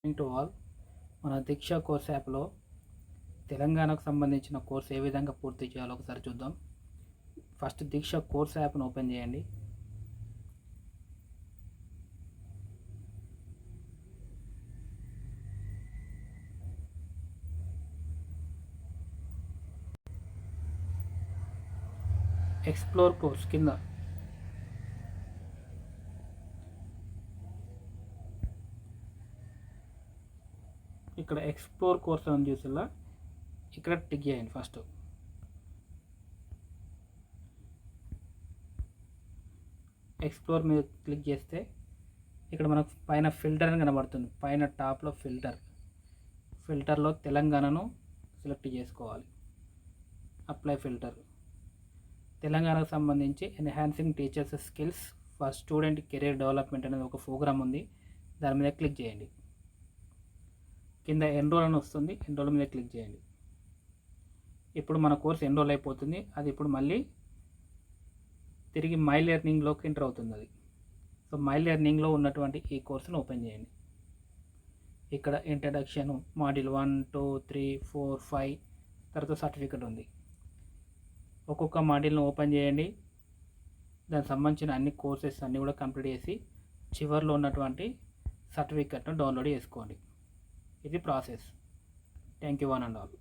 To all, మన దీక్ష course యాప్లో తెలంగాణకు సంబంధించిన కోర్స్ ఏ విధంగా పూర్తి చేయాలో ఒకసారి చూద్దాం. ఫస్ట్ దీక్ష కోర్స్ యాప్ను ఓపెన్ చేయండి. ఎక్స్ప్లోర్ కోర్స్ కింద ఇక్కడ ఎక్స్ప్లోర్ కోర్స్ అని చూసేలా ఇక్కడ టిక్ చేయండి. ఫస్ట్ ఎక్స్ప్లోర్ మీద క్లిక్ చేస్తే ఇక్కడ మనకు పైన ఫిల్టర్ అని కనబడుతుంది. పైన టాప్లో ఫిల్టర్లో తెలంగాణను సెలెక్ట్ చేసుకోవాలి. Apply filter. తెలంగాణకు సంబంధించి enhancing teachers skills for student career development అనేది ఒక ప్రోగ్రామ్ ఉంది. దాని మీద క్లిక్ చేయండి. కింద ఎన్రోల్ అని వస్తుంది. ఎన్రోల్ మీద క్లిక్ చేయండి. ఇప్పుడు మన కోర్స్ ఎన్రోల్ అయిపోతుంది. అది ఇప్పుడు మళ్ళీ తిరిగి మై లెర్నింగ్లోకి ఎంటర్ అవుతుంది. అది సో మై లెర్నింగ్లో ఉన్నటువంటి ఈ కోర్సును ఓపెన్ చేయండి. ఇక్కడ ఇంట్రడక్షన్, మాడ్యూల్ 1, 2, 3, 4, 5 తర్వాత సర్టిఫికెట్ ఉంది. ఒక్కొక్క మాడ్యూల్ను ఓపెన్ చేయండి. దానికి సంబంధించిన అన్ని కోర్సెస్ అన్నీ కూడా కంప్లీట్ చేసి చివరిలో ఉన్నటువంటి సర్టిఫికెట్ను డౌన్లోడ్ చేసుకోండి. ఇది process. Thank you one and all.